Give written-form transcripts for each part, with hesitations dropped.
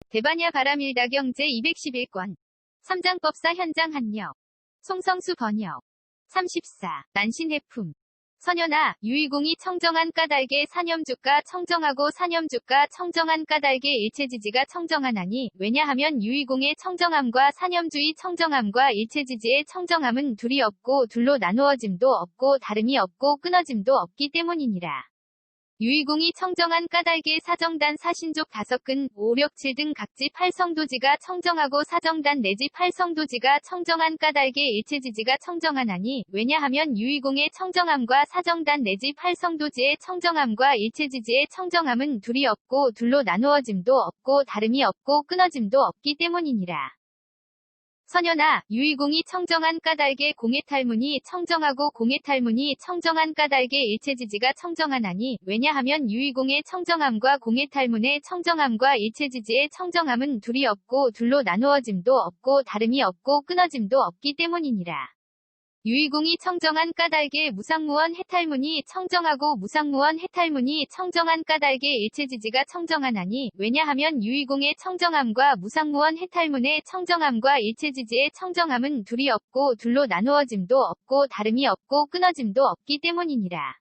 대반야 바람일다경 제211권. 삼장법사 현장 한역. 송성수 번역. 34. 난신해품. 선연아, 유의공이 청정한 까닭에 사념주가 청정하고 사념주가 청정한 까닭에 일체지지가 청정하나니, 왜냐하면 유의공의 청정함과 사념주의 청정함과 일체지지의 청정함은 둘이 없고 둘로 나누어짐도 없고 다름이 없고 끊어짐도 없기 때문이니라. 유의공이 청정한 까닭에 사정단 사신족 5근, 5, 6, 7 등 각지 8성도지가 청정하고 사정단 내지 8성도지가 청정한 까닭에 일체지지가 청정하나니, 왜냐하면 유의공의 청정함과 사정단 내지 8성도지의 청정함과 일체지지의 청정함은 둘이 없고 둘로 나누어짐도 없고 다름이 없고 끊어짐도 없기 때문이니라. 선연아, 유의공이 청정한 까닭에 공해탈문이 청정하고 공해탈문이 청정한 까닭에 일체지지가 청정하나니, 왜냐하면 유의공의 청정함과 공해탈문의 청정함과 일체지지의 청정함은 둘이 없고 둘로 나누어짐도 없고 다름이 없고 끊어짐도 없기 때문이니라. 유의공이 청정한 까닭에 무상무원 해탈문이 청정하고 무상무원 해탈문이 청정한 까닭에 일체지지가 청정하나니, 왜냐하면 유의공의 청정함과 무상무원 해탈문의 청정함과 일체지지의 청정함은 둘이 없고 둘로 나누어짐도 없고 다름이 없고 끊어짐도 없기 때문이니라.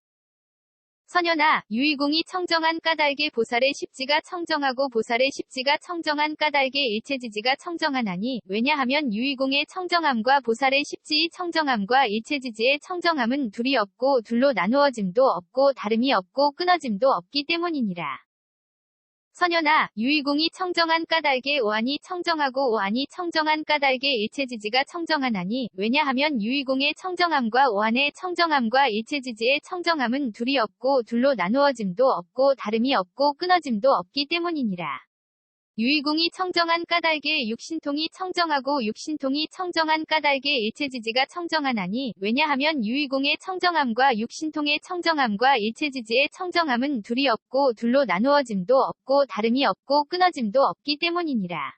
선연아, 유의공이 청정한 까닭에 보살의 십지가 청정하고 보살의 십지가 청정한 까닭에 일체지지가 청정하나니, 왜냐하면 유의공의 청정함과 보살의 십지의 청정함과 일체지지의 청정함은 둘이 없고 둘로 나누어짐도 없고 다름이 없고 끊어짐도 없기 때문이니라. 선연아, 유의공이 청정한 까닭에 오한이 청정하고 오한이 청정한 까닭에 일체지지가 청정하나니, 왜냐하면 유의공의 청정함과 오한의 청정함과 일체지지의 청정함은 둘이 없고 둘로 나누어짐도 없고 다름이 없고 끊어짐도 없기 때문이니라. 유의공이 청정한 까닭에 육신통이 청정하고 육신통이 청정한 까닭에 일체지지가 청정하나니, 왜냐하면 유의공의 청정함과 육신통의 청정함과 일체지지의 청정함은 둘이 없고 둘로 나누어짐도 없고 다름이 없고 끊어짐도 없기 때문이니라.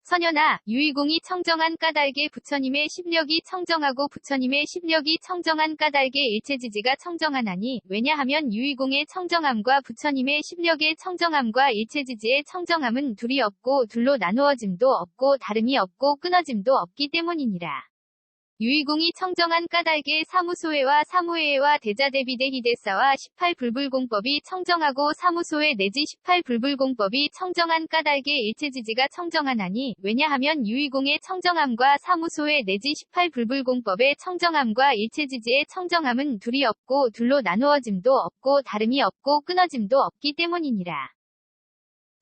선연아, 유의공이 청정한 까닭에 부처님의 십력이 청정하고 부처님의 십력이 청정한 까닭에 일체지지가 청정하나니, 왜냐하면 유의공의 청정함과 부처님의 십력의 청정함과 일체지지의 청정함은 둘이 없고 둘로 나누어짐도 없고 다름이 없고 끊어짐도 없기 때문이니라. 유의공이 청정한 까닭에 사무소회와 사무회와 대자대비대 희대사와 18불불공법이 청정하고 사무소회 내지 18불불공법이 청정한 까닭에 일체지지가 청정하나니, 왜냐하면 유의공의 청정함과 사무소회 내지 18불불공법의 청정함과 일체지지의 청정함은 둘이 없고 둘로 나누어짐도 없고 다름이 없고 끊어짐도 없기 때문이니라.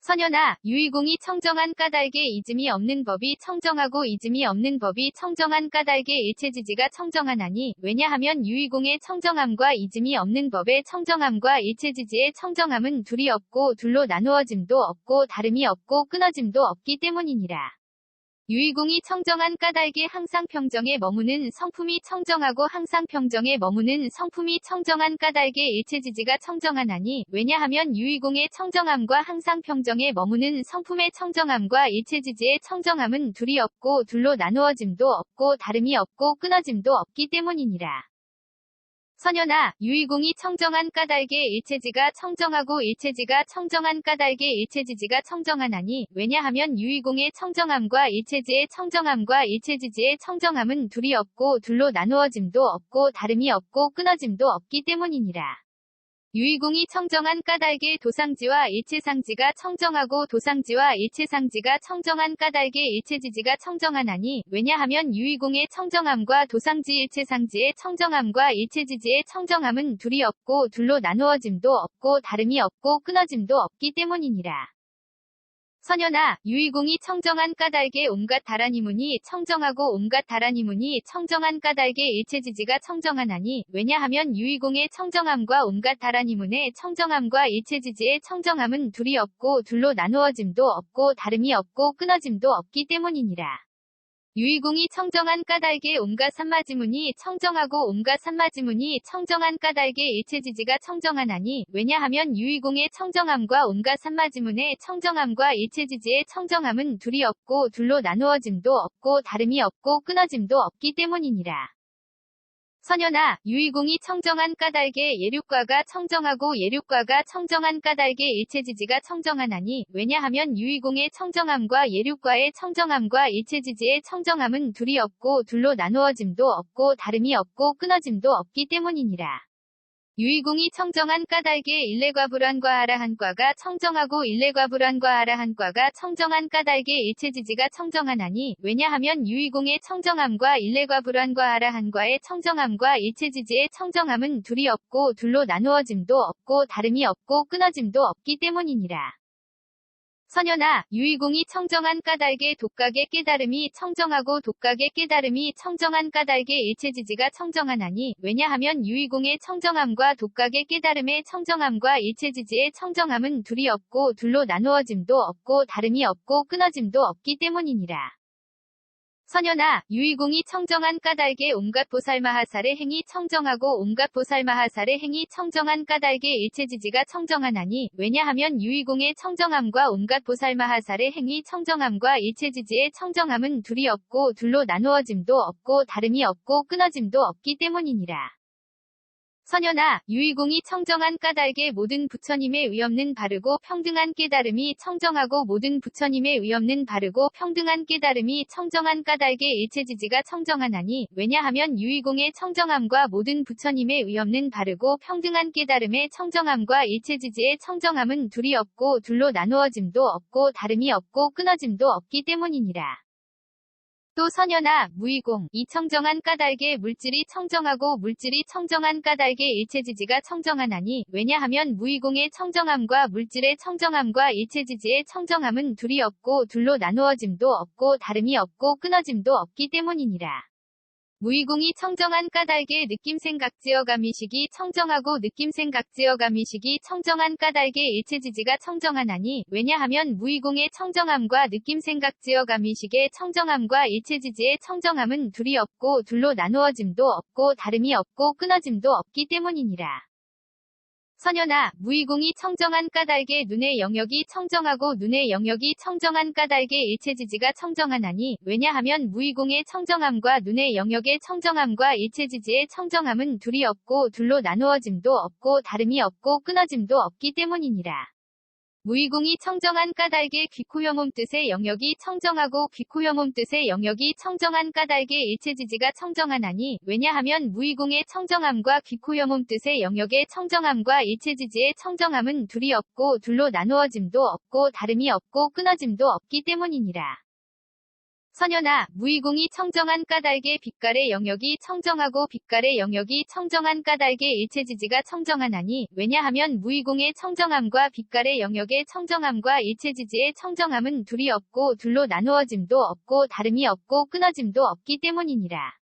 선연아, 유의공이 청정한 까닭에 이즘이 없는 법이 청정하고 이즘이 없는 법이 청정한 까닭에 일체지지가 청정하나니, 왜냐하면 유의공의 청정함과 이즘이 없는 법의 청정함과 일체지지의 청정함은 둘이 없고 둘로 나누어짐도 없고 다름이 없고 끊어짐도 없기 때문이니라. 유의공이 청정한 까닭에 항상 평정에 머무는 성품이 청정하고 항상 평정에 머무는 성품이 청정한 까닭에 일체지지가 청정하나니, 왜냐하면 유의공의 청정함과 항상 평정에 머무는 성품의 청정함과 일체지지의 청정함은 둘이 없고 둘로 나누어짐도 없고 다름이 없고 끊어짐도 없기 때문이니라. 선연아, 유의공이 청정한 까닭에 일체지가 청정하고 일체지가 청정한 까닭에 일체지지가 청정하나니, 왜냐하면 유의공의 청정함과 일체지의 청정함과 일체지지의 청정함은 둘이 없고 둘로 나누어짐도 없고 다름이 없고 끊어짐도 없기 때문이니라. 유의공이 청정한 까닭에 도상지와 일체상지가 청정하고 도상지와 일체상지가 청정한 까닭에 일체지지가 청정하나니, 왜냐하면 유의공의 청정함과 도상지 일체상지의 청정함과 일체지지의 청정함은 둘이 없고 둘로 나누어짐도 없고 다름이 없고 끊어짐도 없기 때문이니라. 선연아, 유의공이 청정한 까닭에 온갖 다라니문이 청정하고 온갖 다라니문이 청정한 까닭에 일체지지가 청정하나니, 왜냐하면 유의공의 청정함과 온갖 다라니문의 청정함과 일체지지의 청정함은 둘이 없고 둘로 나누어짐도 없고 다름이 없고 끊어짐도 없기 때문이니라. 유의공이 청정한 까닭에 온갖 산마지문이 청정하고 온갖 산마지문이 청정한 까닭에 일체지지가 청정하나니, 왜냐하면 유의공의 청정함과 온갖 산마지문의 청정함과 일체지지의 청정함은 둘이 없고 둘로 나누어짐도 없고 다름이 없고 끊어짐도 없기 때문이니라. 선연아, 유의공이 청정한 까닭에 예륙과가 청정하고 예륙과가 청정한 까닭에 일체지지가 청정하나니, 왜냐하면 유의공의 청정함과 예륙과의 청정함과 일체지지의 청정함은 둘이 없고 둘로 나누어짐도 없고 다름이 없고 끊어짐도 없기 때문이니라. 유의공이 청정한 까닭에 일례과불환과 아라한과가 청정하고 일례과불환과 아라한과가 청정한 까닭에 일체지지가 청정하나니, 왜냐하면 유의공의 청정함과 일례과불환과 아라한과의 청정함과 일체지지의 청정함은 둘이 없고 둘로 나누어짐도 없고 다름이 없고 끊어짐도 없기 때문이니라. 선연아, 유의공이 청정한 까닭에 독각의 깨달음이 청정하고 독각의 깨달음이 청정한 까닭에 일체지지가 청정하나니, 왜냐하면 유의공의 청정함과 독각의 깨달음의 청정함과 일체지지의 청정함은 둘이 없고 둘로 나누어짐도 없고 다름이 없고 끊어짐도 없기 때문이니라. 선연아, 유의공이 청정한 까닭에 온갖 보살마하살의 행위 청정하고 온갖 보살마하살의 행위 청정한 까닭에 일체지지가 청정하나니, 왜냐하면 유의공의 청정함과 온갖 보살마하살의 행위 청정함과 일체지지의 청정함은 둘이 없고 둘로 나누어짐도 없고 다름이 없고 끊어짐도 없기 때문이니라. 선연아, 유의공이 청정한 까닭에 모든 부처님의 의없는 바르고 평등한 깨달음이 청정하고 모든 부처님의 의없는 바르고 평등한 깨달음이 청정한 까닭에 일체지지가 청정하나니, 왜냐하면 유의공의 청정함과 모든 부처님의 의없는 바르고 평등한 깨달음의 청정함과 일체지지의 청정함은 둘이 없고 둘로 나누어짐도 없고 다름이 없고 끊어짐도 없기 때문이니라. 또 선연아, 무의공, 이 청정한 까닭에 물질이 청정하고 물질이 청정한 까닭에 일체지지가 청정하나니, 왜냐하면 무의공의 청정함과 물질의 청정함과 일체지지의 청정함은 둘이 없고 둘로 나누어짐도 없고 다름이 없고 끊어짐도 없기 때문이니라. 무의공이 청정한 까닭에 느낌생각지어감이식이 청정하고 느낌생각지어감이식이 청정한 까닭에 일체지지가 청정하나니, 왜냐하면 무의공의 청정함과 느낌생각지어감이식의 청정함과 일체지지의 청정함은 둘이 없고 둘로 나누어짐도 없고 다름이 없고 끊어짐도 없기 때문이니라. 선연아, 무의공이 청정한 까닭에 눈의 영역이 청정하고 눈의 영역이 청정한 까닭에 일체지지가 청정하나니, 왜냐하면 무의공의 청정함과 눈의 영역의 청정함과 일체지지의 청정함은 둘이 없고 둘로 나누어짐도 없고 다름이 없고 끊어짐도 없기 때문이니라. 무의공이 청정한 까닭에 귀코영홈 뜻의 영역이 청정하고 귀코영홈 뜻의 영역이 청정한 까닭에 일체지지가 청정하나니, 왜냐하면 무의공의 청정함과 귀코영홈 뜻의 영역의 청정함과 일체지지의 청정함은 둘이 없고 둘로 나누어짐도 없고 다름이 없고 끊어짐도 없기 때문이니라. 선연아, 무의공이 청정한 까닭에 빛깔의 영역이 청정하고 빛깔의 영역이 청정한 까닭에 일체지지가 청정하나니, 왜냐하면 무의공의 청정함과 빛깔의 영역의 청정함과 일체지지의 청정함은 둘이 없고 둘로 나누어짐도 없고 다름이 없고 끊어짐도 없기 때문이니라.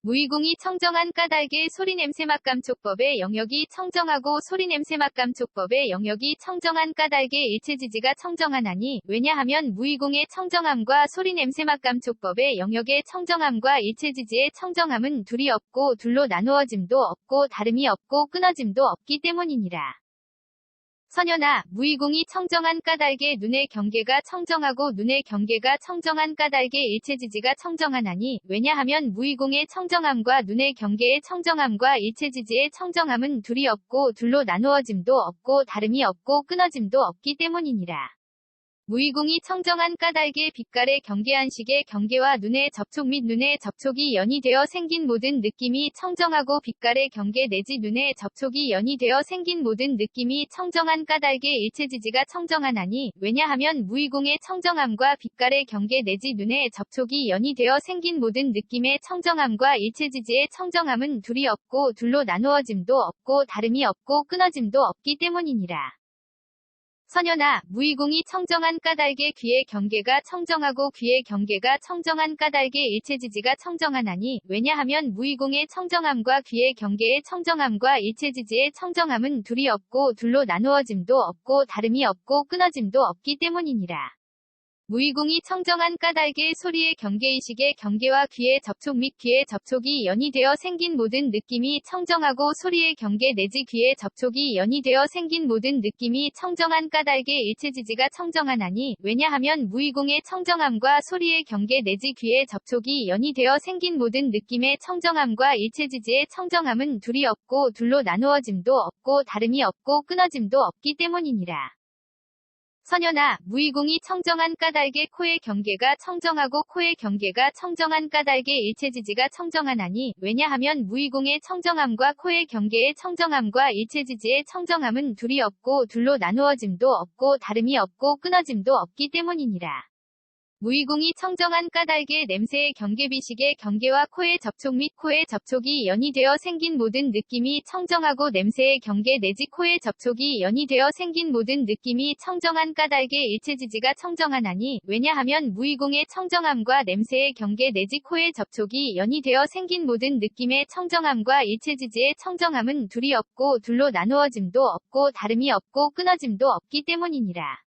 무의공이 청정한 까닭에 소리냄새맛감촉법의 영역이 청정하고 소리냄새맛감촉법의 영역이 청정한 까닭에 일체지지가 청정하나니, 왜냐하면 무의공의 청정함과 소리냄새맛감촉법의 영역의 청정함과 일체지지의 청정함은 둘이 없고 둘로 나누어짐도 없고 다름이 없고 끊어짐도 없기 때문이니라. 선연아, 무의공이 청정한 까닭에 눈의 경계가 청정하고 눈의 경계가 청정한 까닭에 일체지지가 청정하나니, 왜냐하면 무의공의 청정함과 눈의 경계의 청정함과 일체지지의 청정함은 둘이 없고 둘로 나누어짐도 없고 다름이 없고 끊어짐도 없기 때문이니라. 무의공이 청정한 까닭에 빛깔의 경계한식의 경계와 눈의 접촉 및 눈의 접촉이 연이되어 생긴 모든 느낌이 청정하고 빛깔의 경계 내지 눈의 접촉이 연이되어 생긴 모든 느낌이 청정한 까닭에 일체지지가 청정하나니, 왜냐하면 무의공의 청정함과 빛깔의 경계 내지 눈의 접촉이 연이되어 생긴 모든 느낌의 청정함과 일체지지의 청정함은 둘이 없고 둘로 나누어짐도 없고 다름이 없고 끊어짐도 없기 때문이니라. 선연아, 무의공이 청정한 까닭에 귀의 경계가 청정하고 귀의 경계가 청정한 까닭에 일체지지가 청정하나니, 왜냐하면 무의공의 청정함과 귀의 경계의 청정함과 일체지지의 청정함은 둘이 없고 둘로 나누어짐도 없고 다름이 없고 끊어짐도 없기 때문이니라. 무의공이 청정한 까닭의 소리의 경계의식의 경계와 귀의 접촉 및 귀의 접촉이 연이되어 생긴 모든 느낌이 청정하고 소리의 경계 내지 귀의 접촉이 연이되어 생긴 모든 느낌이 청정한 까닭의 일체지지가 청정하나니 왜냐하면 무의공의 청정함과 소리의 경계 내지 귀의 접촉이 연이되어 생긴 모든 느낌의 청정함과 일체지지의 청정함은 둘이 없고 둘로 나누어짐도 없고 다름이 없고 끊어짐도 없기 때문이니라. 선연아, 무의공이 청정한 까닭의 코의 경계가 청정하고 코의 경계가 청정한 까닭의 일체지지가 청정하나니 왜냐하면 무의공의 청정함과 코의 경계의 청정함과 일체지지의 청정함은 둘이 없고 둘로 나누어짐도 없고 다름이 없고 끊어짐도 없기 때문이니라. 무의공이 청정한 까닭의 냄새의 경계비식의 경계와 코의 접촉 및 코의 접촉이 연이되어 생긴 모든 느낌이 청정하고 냄새의 경계 내지 코의 접촉이 연이되어 생긴 모든 느낌이 청정한 까닭의 일체지지가 청정하나니 왜냐하면 무의공의 청정함과 냄새의 경계 내지 코의 접촉이 연이되어 생긴 모든 느낌의 청정함과 일체지지의 청정함은 둘이 없고 둘로 나누어짐도 없고 다름이 없고 끊어짐도 없기 때문이니라.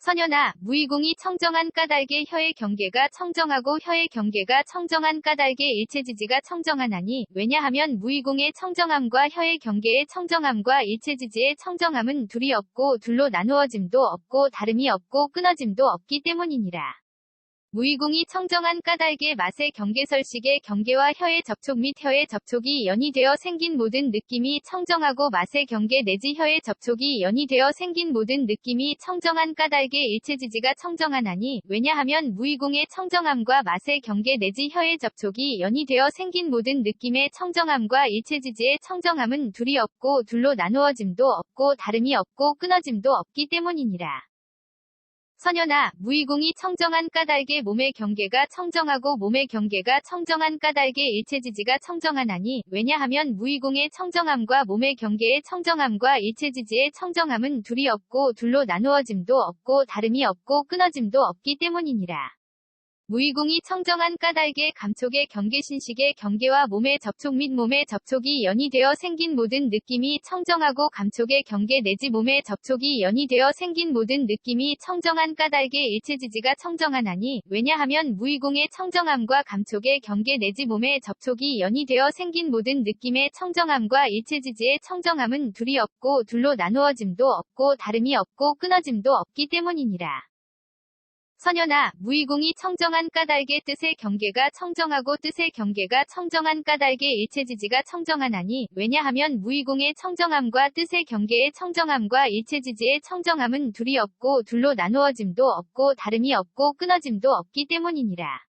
선연아, 무의공이 청정한 까닭의 혀의 경계가 청정하고 혀의 경계가 청정한 까닭의 일체지지가 청정하나니 왜냐하면 무의공의 청정함과 혀의 경계의 청정함과 일체지지의 청정함은 둘이 없고 둘로 나누어짐도 없고 다름이 없고 끊어짐도 없기 때문이니라. 무의공이 청정한 까닭의 맛의 경계설식의 경계와 혀의 접촉 및 혀의 접촉이 연이되어 생긴 모든 느낌이 청정하고 맛의 경계 내지 혀의 접촉이 연이되어 생긴 모든 느낌이 청정한 까닭의 일체지지가 청정하나니 왜냐하면 무의공의 청정함과 맛의 경계 내지 혀의 접촉이 연이되어 생긴 모든 느낌의 청정함과 일체지지의 청정함은 둘이 없고 둘로 나누어짐도 없고 다름이 없고 끊어짐도 없기 때문이니라. 선연아, 무의공이 청정한 까닭의 몸의 경계가 청정하고 몸의 경계가 청정한 까닭의 일체지지가 청정하나니 왜냐하면 무의공의 청정함과 몸의 경계의 청정함과 일체지지의 청정함은 둘이 없고 둘로 나누어짐도 없고 다름이 없고 끊어짐도 없기 때문이니라. 무의공이 청정한 까닭의 감촉의 경계신식의 경계와 몸의 접촉 및 몸의 접촉이 연이되어 생긴 모든 느낌이 청정하고 감촉의 경계 내지 몸의 접촉이 연이되어 생긴 모든 느낌이 청정한 까닭의 일체지지가 청정하나니 왜냐하면 무의공의 청정함과 감촉의 경계 내지 몸의 접촉이 연이되어 생긴 모든 느낌의 청정함과 일체지지의 청정함은 둘이 없고 둘로 나누어짐도 없고 다름이 없고 끊어짐도 없기 때문이니라. 선연아, 무의공이 청정한 까닭의 뜻의 경계가 청정하고 뜻의 경계가 청정한 까닭의 일체지지가 청정하나니 왜냐하면 무의공의 청정함과 뜻의 경계의 청정함과 일체지지의 청정함은 둘이 없고 둘로 나누어짐도 없고 다름이 없고 끊어짐도 없기 때문이니라.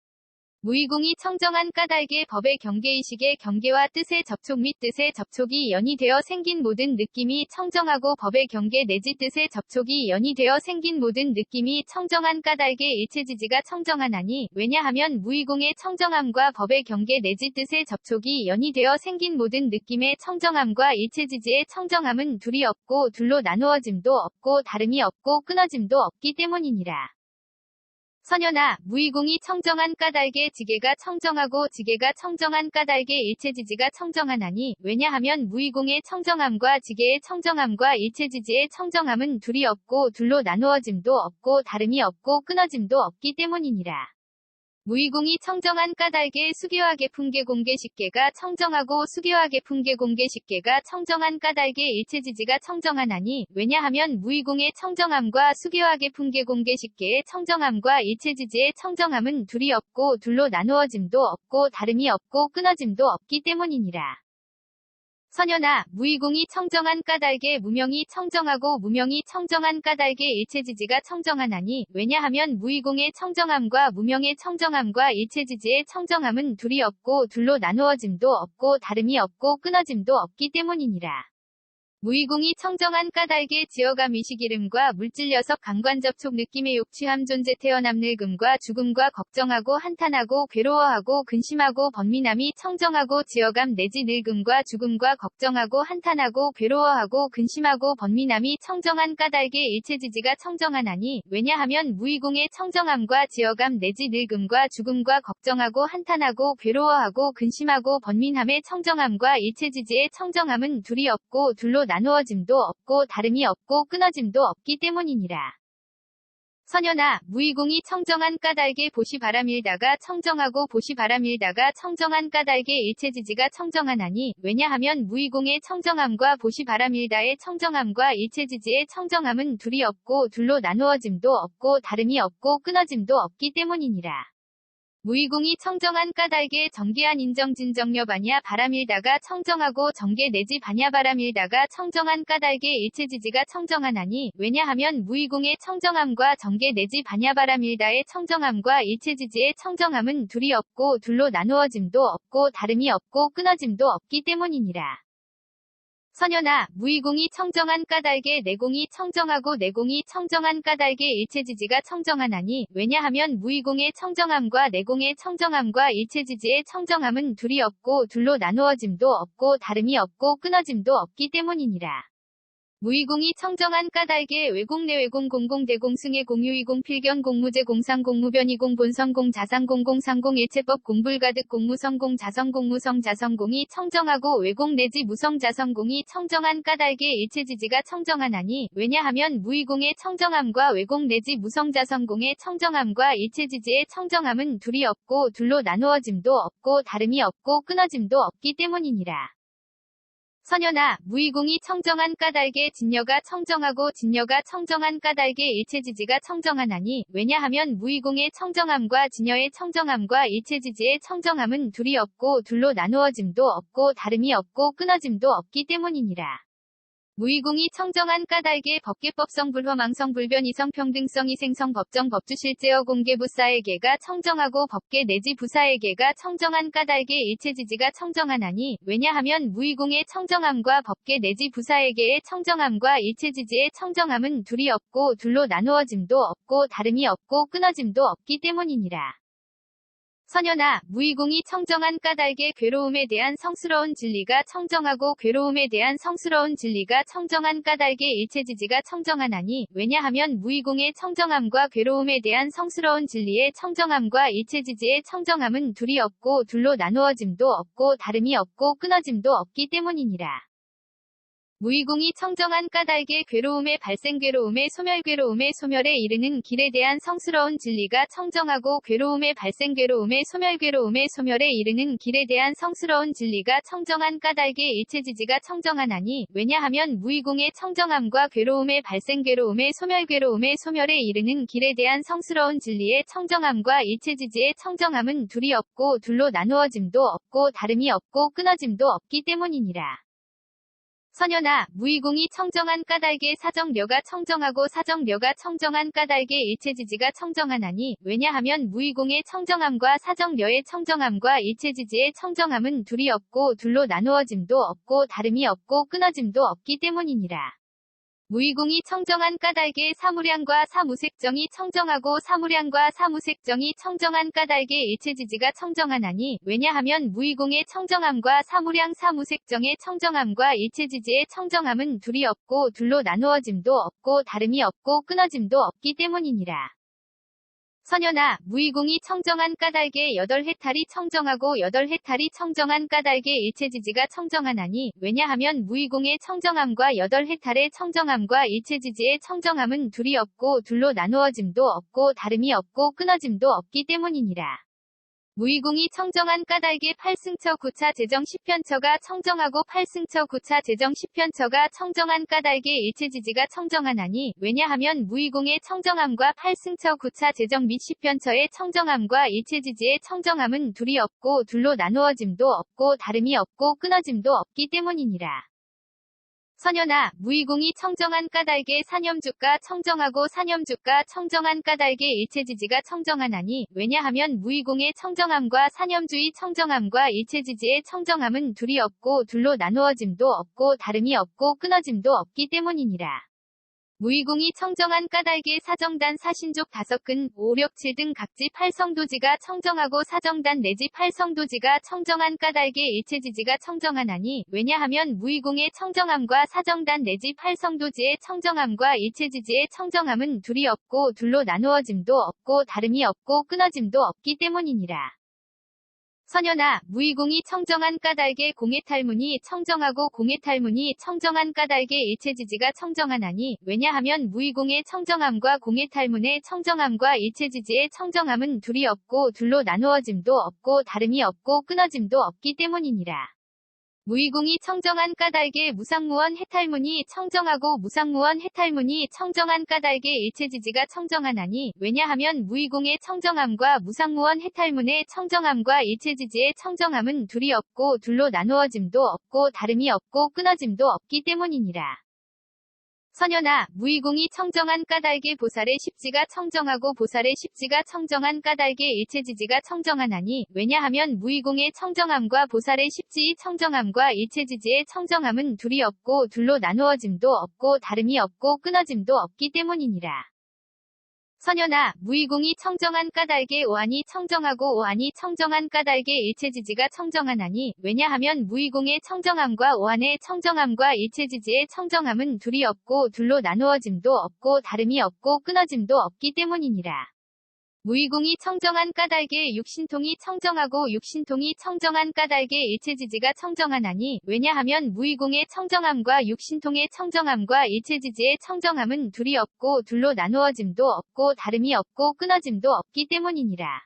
무의공이 청정한 까닭의 법의 경계의식의 경계와 뜻의 접촉 및 뜻의 접촉이 연이되어 생긴 모든 느낌이 청정하고 법의 경계 내지 뜻의 접촉이 연이되어 생긴 모든 느낌이 청정한 까닭의 일체지지가 청정하나니 왜냐하면 무의공의 청정함과 법의 경계 내지 뜻의 접촉이 연이되어 생긴 모든 느낌의 청정함과 일체지지의 청정함은 둘이 없고 둘로 나누어짐도 없고 다름이 없고 끊어짐도 없기 때문이니라. 선연아, 무의공이 청정한 까닭의 지계가 청정하고 지계가 청정한 까닭의 일체지지가 청정하나니 왜냐하면 무의공의 청정함과 지계의 청정함과 일체지지의 청정함은 둘이 없고 둘로 나누어짐도 없고 다름이 없고 끊어짐도 없기 때문이니라. 무의공이 청정한 까닭의 수계와 개풍계 공계식계가 청정하고 수계와 개풍계 공계식계가 청정한 까닭의 일체지지가 청정하나니 왜냐하면 무의공의 청정함과 수계와 개풍계 공계식계의 청정함과 일체지지의 청정함은 둘이 없고 둘로 나누어짐도 없고 다름이 없고 끊어짐도 없기 때문이니라. 선연아, 무의공이 청정한 까닭의 무명이 청정하고 무명이 청정한 까닭의 일체지지가 청정하나니 왜냐하면 무의공의 청정함과 무명의 청정함과 일체지지의 청정함은 둘이 없고 둘로 나누어짐도 없고 다름이 없고 끊어짐도 없기 때문이니라. 무의공이 청정한 까닭의 지어감 의식이름과 물질녀석 강관접촉 느낌의 욕취함 존재 태어남 늙음과 죽음과 걱정하고 한탄하고 괴로워하고 근심하고 번민함이 청정하고 지어감 내지 늙음과 죽음과 걱정하고 한탄하고 괴로워하고 근심하고 번민함이 청정한 까닭의 일체지지가 청정하나니 왜냐하면 무의공의 청정함과 지어감 내지 늙음과 죽음과 걱정하고 한탄하고 괴로워하고 근심하고 번민함의 청정함과 일체지지의 청정함은 둘이 없고 둘로 나누어짐도 없고 다름이 없고 끊어짐도 없기 때문이니라. 선연아, 무의공이 청정한 까닭에 보시 바람일다가 청정하고 보시 바람일다가 청정한 까닭에 일체지지가 청정하나니, 왜냐하면 무의공의 청정함과 보시 바람일다의 청정함과 일체지지의 청정함은 둘이 없고 둘로 나누어짐도 없고 다름이 없고 끊어짐도 없기 때문이니라. 무의공이 청정한 까닭에 정기한 인정진정려 바냐 바람일다가 청정하고 정계 내지 바냐 바람일다가 청정한 까닭에 일체지지가 청정하나니, 왜냐하면 무의공의 청정함과 정계 내지 바냐 바람일다의 청정함과 일체지지의 청정함은 둘이 없고 둘로 나누어짐도 없고 다름이 없고 끊어짐도 없기 때문이니라. 선연아, 무의공이 청정한 까닭에 내공이 청정하고 내공이 청정한 까닭에 일체지지가 청정하나니, 왜냐하면 무의공의 청정함과 내공의 청정함과 일체지지의 청정함은 둘이 없고 둘로 나누어짐도 없고 다름이 없고 끊어짐도 없기 때문이니라. 무의공이 청정한 까닭에 외공 내외공 공공 대공 승의 공유이공 필견 공무제 공상 공무변이공 본성공 자상공 공상공 일체법 공불가득 공무성공 자성공 무성 자성공이 청정하고 외공 내지 무성 자성공이 청정한 까닭에 일체지지가 청정하나니, 왜냐하면 무의공의 청정함과 외공 내지 무성 자성공의 청정함과 일체지지의 청정함은 둘이 없고 둘로 나누어짐도 없고 다름이 없고 끊어짐도 없기 때문이니라. 선연아, 무의공이 청정한 까닭에 진여가 청정하고 진여가 청정한 까닭에 일체지지가 청정하나니, 왜냐하면 무의공의 청정함과 진여의 청정함과 일체지지의 청정함은 둘이 없고 둘로 나누어짐도 없고 다름이 없고 끊어짐도 없기 때문이니라. 무의공이 청정한 까닭에 법계법성 불허망성 불변 이성 평등성 이생성 법정 법주실제어 공개부사에게가 청정하고 법계 내지 부사에게가 청정한 까닭에 일체지지가 청정하나니, 왜냐하면 무의공의 청정함과 법계 내지 부사에게의 청정함과 일체지지의 청정함은 둘이 없고 둘로 나누어짐도 없고 다름이 없고 끊어짐도 없기 때문이니라. 선연아, 무의공이 청정한 까닭에 괴로움에 대한 성스러운 진리가 청정하고 괴로움에 대한 성스러운 진리가 청정한 까닭에 일체지지가 청정하나니, 왜냐하면 무의공의 청정함과 괴로움에 대한 성스러운 진리의 청정함과 일체지지의 청정함은 둘이 없고 둘로 나누어짐도 없고 다름이 없고 끊어짐도 없기 때문이니라. 무의공이 청정한 까닭에 괴로움의 발생 괴로움의 소멸 괴로움의 소멸에 이르는 길에 대한 성스러운 진리가 청정하고 괴로움의 발생 괴로움의 소멸 괴로움의 소멸에 이르는 길에 대한 성스러운 진리가 청정한 까닭에 일체지지가 청정하나니, 왜냐하면 무의공의 청정함과 괴로움의 발생 괴로움의 소멸 괴로움의 소멸에 이르는 길에 대한 성스러운 진리의 청정함과 일체지지의 청정함은 둘이 없고 둘로 나누어짐도 없고 다름이 없고 끊어짐도 없기 때문이니라. 선연아, 무의공이 청정한 까닭에 사정려가 청정하고 사정려가 청정한 까닭에 일체지지가 청정하나니, 왜냐하면 무의공의 청정함과 사정려의 청정함과 일체지지의 청정함은 둘이 없고 둘로 나누어짐도 없고 다름이 없고 끊어짐도 없기 때문이니라. 무의공이 청정한 까닭에 사무량과 사무색정이 청정하고 사무량과 사무색정이 청정한 까닭에 일체지지가 청정하나니, 왜냐하면 무의공의 청정함과 사무량 사무색정의 청정함과 일체지지의 청정함은 둘이 없고 둘로 나누어짐도 없고 다름이 없고 끊어짐도 없기 때문이니라. 선연아, 무의공이 청정한 까닭에 여덟 해탈이 청정하고 여덟 해탈이 청정한 까닭에 일체지지가 청정하나니, 왜냐하면 무의공의 청정함과 여덟 해탈의 청정함과 일체지지의 청정함은 둘이 없고 둘로 나누어짐도 없고 다름이 없고 끊어짐도 없기 때문이니라. 무의공이 청정한 까닭에 8승처 9차 제정 10편처가 청정하고 8승처 9차 제정 10편처가 청정한 까닭에 일체지지가 청정하나니, 왜냐하면 무의공의 청정함과 8승처 9차 제정 및 10편처의 청정함과 일체지지의 청정함은 둘이 없고 둘로 나누어짐도 없고 다름이 없고 끊어짐도 없기 때문이니라. 선연아, 무의공이 청정한 까닭에 사념주가 청정하고 사념주가 청정한 까닭에 일체지지가 청정하나니, 왜냐하면 무의공의 청정함과 사념주의 청정함과 일체지지의 청정함은 둘이 없고 둘로 나누어짐도 없고 다름이 없고 끊어짐도 없기 때문이니라. 무의공이 청정한 까닭에 사정단 사신족 5근 5, 6, 7 등 각지 8성도지가 청정하고 사정단 내지 8성도지가 청정한 까닭에 일체지지가 청정하나니, 왜냐하면 무의공의 청정함과 사정단 내지 8성도지의 청정함과 일체지지의 청정함은 둘이 없고 둘로 나누어짐도 없고 다름이 없고 끊어짐도 없기 때문이니라. 선연아, 무의공이 청정한 까닭에 공해탈문이 청정하고 공해탈문이 청정한 까닭에 일체지지가 청정하나니, 왜냐하면 무의공의 청정함과 공해탈문의 청정함과 일체지지의 청정함은 둘이 없고 둘로 나누어짐도 없고 다름이 없고 끊어짐도 없기 때문이니라. 무의공이 청정한 까닭에 무상무원 해탈문이 청정하고 무상무원 해탈문이 청정한 까닭에 일체지지가 청정하나니, 왜냐하면 무의공의 청정함과 무상무원 해탈문의 청정함과 일체지지의 청정함은 둘이 없고 둘로 나누어짐도 없고 다름이 없고 끊어짐도 없기 때문이니라. 선연아, 무의공이 청정한 까닭에 보살의 십지가 청정하고 보살의 십지가 청정한 까닭에 일체지지가 청정하나니, 왜냐하면 무의공의 청정함과 보살의 십지의 청정함과 일체지지의 청정함은 둘이 없고 둘로 나누어짐도 없고 다름이 없고 끊어짐도 없기 때문이니라. 선연아, 무의공이 청정한 까닭에 오한이 청정하고 오한이 청정한 까닭에 일체지지가 청정하나니, 왜냐하면 무의공의 청정함과 오한의 청정함과 일체지지의 청정함은 둘이 없고 둘로 나누어짐도 없고 다름이 없고 끊어짐도 없기 때문이니라. 무의공이 청정한 까닭에 육신통이 청정하고 육신통이 청정한 까닭에 일체지지가 청정하나니, 왜냐하면 무의공의 청정함과 육신통의 청정함과 일체지지의 청정함은 둘이 없고 둘로 나누어짐도 없고 다름이 없고 끊어짐도 없기 때문이니라.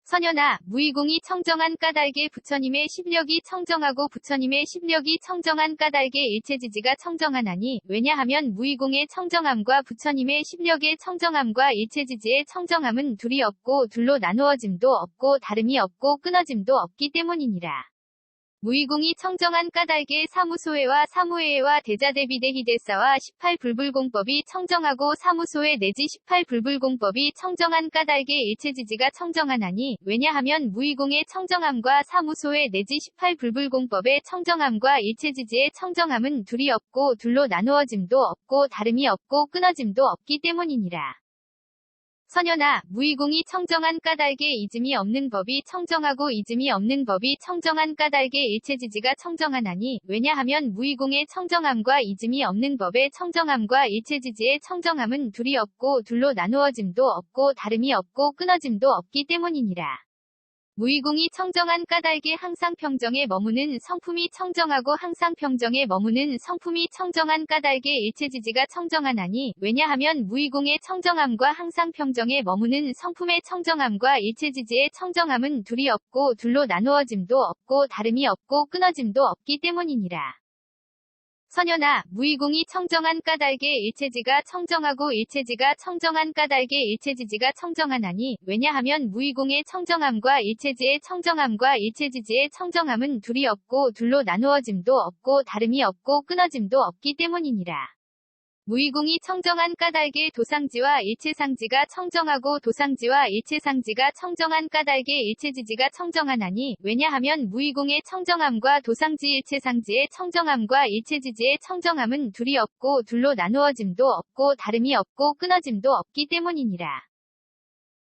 선연아, 무의공이 청정한 까닭에 부처님의 십력이 청정하고 부처님의 십력이 청정한 까닭에 일체지지가 청정하나니, 왜냐하면 무의공의 청정함과 부처님의 십력의 청정함과 일체지지의 청정함은 둘이 없고 둘로 나누어짐도 없고 다름이 없고 끊어짐도 없기 때문이니라. 무의공이 청정한 까닭에 사무소회와 사무회와 대자대비대희대사와 18불불공법이 청정하고 사무소회 내지 18불불공법이 청정한 까닭에 일체지지가 청정하나니, 왜냐하면 무의공의 청정함과 사무소회 내지 18불불공법의 청정함과 일체지지의 청정함은 둘이 없고 둘로 나누어짐도 없고 다름이 없고 끊어짐도 없기 때문이니라. 선연아, 무의공이 청정한 까닭에 이즘이 없는 법이 청정하고 이즘이 없는 법이 청정한 까닭에 일체지지가 청정하나니, 왜냐하면 무의공의 청정함과 이즘이 없는 법의 청정함과 일체지지의 청정함은 둘이 없고 둘로 나누어짐도 없고 다름이 없고 끊어짐도 없기 때문이니라. 무의공이 청정한 까닭에 항상 평정에 머무는 성품이 청정하고 항상 평정에 머무는 성품이 청정한 까닭에 일체지지가 청정하나니, 왜냐하면 무의공의 청정함과 항상 평정에 머무는 성품의 청정함과 일체지지의 청정함은 둘이 없고 둘로 나누어짐도 없고 다름이 없고 끊어짐도 없기 때문이니라. 선연아, 무의공이 청정한 까닭에 일체지가 청정하고 일체지가 청정한 까닭에 일체지지가 청정하나니, 왜냐하면 무의공의 청정함과 일체지의 청정함과 일체지지의 청정함은 둘이 없고 둘로 나누어짐도 없고 다름이 없고 끊어짐도 없기 때문이니라. 무의공이 청정한 까닭에 도상지와 일체상지가 청정하고 도상지와 일체상지가 청정한 까닭에 일체지지가 청정하나니, 왜냐하면 무의공의 청정함과 도상지 일체상지의 청정함과 일체지지의 청정함은 둘이 없고 둘로 나누어짐도 없고 다름이 없고 끊어짐도 없기 때문이니라.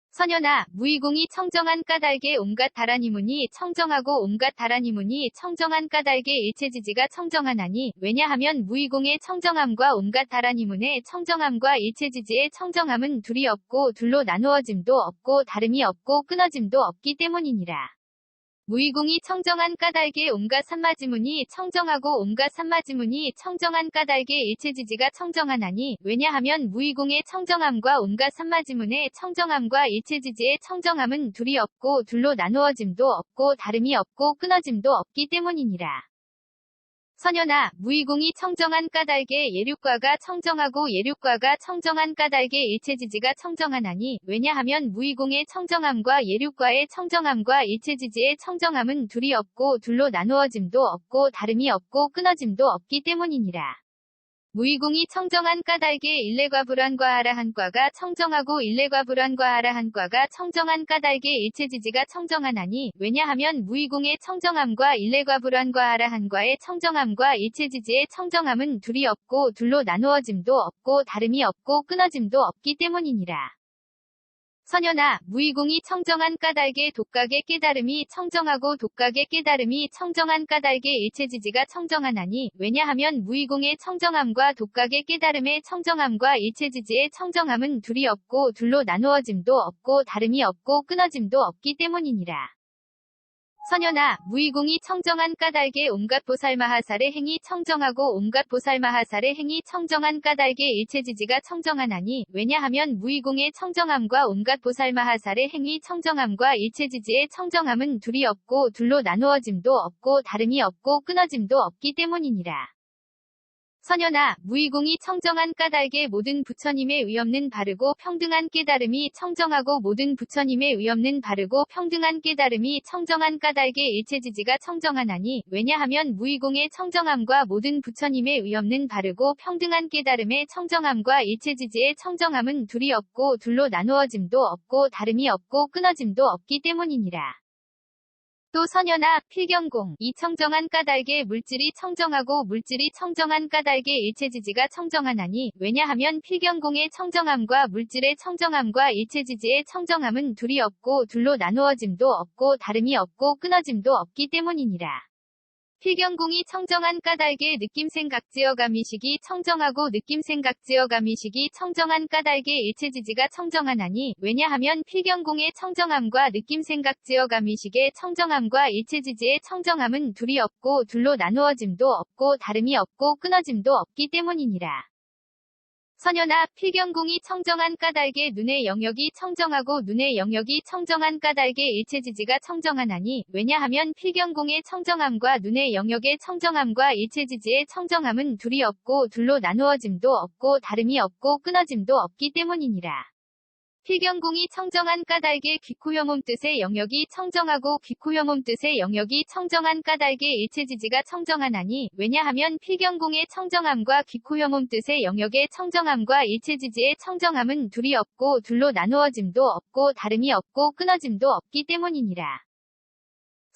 선연아, 무의공이 청정한 까닭에 온갖 다라니문이 청정하고 온갖 다라니문이 청정한 까닭에 일체지지가 청정하나니, 왜냐하면 무의공의 청정함과 온갖 다라니문의 청정함과 일체지지의 청정함은 둘이 없고 둘로 나누어짐도 없고 다름이 없고 끊어짐도 없기 때문이니라. 무의공이 청정한 까닭에 온갖 삼마지문이 청정하고 온갖 삼마지문이 청정한 까닭에 일체지지가 청정하나니, 왜냐하면 무의공의 청정함과 온갖 삼마지문의 청정함과 일체지지의 청정함은 둘이 없고 둘로 나누어짐도 없고 다름이 없고 끊어짐도 없기 때문이니라. 선연아, 무의공이 청정한 까닭에 예륙과가 청정하고 예륙과가 청정한 까닭에 일체지지가 청정하나니, 왜냐하면 무의공의 청정함과 예륙과의 청정함과 일체지지의 청정함은 둘이 없고 둘로 나누어짐도 없고 다름이 없고 끊어짐도 없기 때문이니라. 무의공이 청정한 까닭에 일례과 불환과 아라한과가 청정하고 일례과 불환과 아라한과가 청정한 까닭에 일체지지가 청정하나니, 왜냐하면 무의공의 청정함과 일례과 불환과 아라한과의 청정함과 일체지지의 청정함은 둘이 없고 둘로 나누어짐도 없고 다름이 없고 끊어짐도 없기 때문이니라. 선연아, 무의공이 청정한 까닭에 독각의 깨달음이 청정하고 독각의 깨달음이 청정한 까닭에 일체지지가 청정하나니, 왜냐하면 무의공의 청정함과 독각의 깨달음의 청정함과 일체지지의 청정함은 둘이 없고 둘로 나누어짐도 없고 다름이 없고 끊어짐도 없기 때문이니라. 선현아, 무의공이 청정한 까닭에 온갖 보살마하살의 행위 청정하고 온갖 보살마하살의 행위 청정한 까닭에 일체지지가 청정하나니 왜냐하면 무의공의 청정함과 온갖 보살마하살의 행위 청정함과 일체지지의 청정함은 둘이 없고 둘로 나누어짐도 없고 다름이 없고 끊어짐도 없기 때문이니라. 선현아, 무의공이 청정한 까닭에 모든 부처님의 의없는 바르고 평등한 깨달음이 청정하고 모든 부처님의 의없는 바르고 평등한 깨달음이 청정한 까닭에 일체지지가 청정하나니 왜냐하면 무의공의 청정함과 모든 부처님의 의없는 바르고 평등한 깨달음의 청정함과 일체지지의 청정함은 둘이 없고 둘로 나누어짐도 없고 다름이 없고 끊어짐도 없기 때문이니라. 또 선현아, 필경공, 이 청정한 까닭에 물질이 청정하고 물질이 청정한 까닭에 일체지지가 청정하나니 왜냐하면 필경공의 청정함과 물질의 청정함과 일체지지의 청정함은 둘이 없고 둘로 나누어짐도 없고 다름이 없고 끊어짐도 없기 때문이니라. 필경공이 청정한 까닭에 느낌생각지어감이식이 청정하고 느낌생각지어감이식이 청정한 까닭에 일체지지가 청정하나니 왜냐하면 필경공의 청정함과 느낌생각지어감이식의 청정함과 일체지지의 청정함은 둘이 없고 둘로 나누어짐도 없고 다름이 없고 끊어짐도 없기 때문이니라. 선현아, 필경공이 청정한 까닭에 눈의 영역이 청정하고 눈의 영역이 청정한 까닭에 일체지지가 청정하나니 왜냐하면 필경공의 청정함과 눈의 영역의 청정함과 일체지지의 청정함은 둘이 없고 둘로 나누어짐도 없고 다름이 없고 끊어짐도 없기 때문이니라. 필경공이 청정한 까닭에 귀코혐음 뜻의 영역이 청정하고 귀코혐음 뜻의 영역이 청정한 까닭에 일체지지가 청정하나니 왜냐하면 필경공의 청정함과 귀코혐음 뜻의 영역의 청정함과 일체지지의 청정함은 둘이 없고 둘로 나누어짐도 없고 다름이 없고 끊어짐도 없기 때문이니라.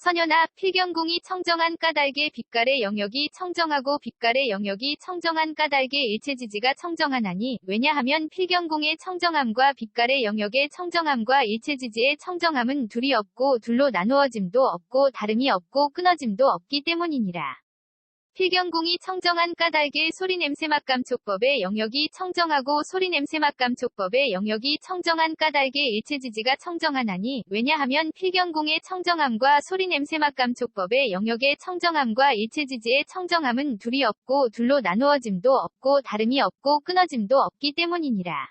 선현아, 필경공이 청정한 까닭에 빛깔의 영역이 청정하고 빛깔의 영역이 청정한 까닭에 일체지지가 청정하나니 왜냐하면 필경공의 청정함과 빛깔의 영역의 청정함과 일체지지의 청정함은 둘이 없고 둘로 나누어짐도 없고 다름이 없고 끊어짐도 없기 때문이니라. 필경공이 청정한 까닭에 소리냄새맛감촉법의 영역이 청정하고 소리냄새맛감촉법의 영역이 청정한 까닭에 일체지지가 청정하나니 왜냐하면 필경공의 청정함과 소리냄새맛감촉법의 영역의 청정함과 일체지지의 청정함은 둘이 없고 둘로 나누어짐도 없고 다름이 없고 끊어짐도 없기 때문이니라.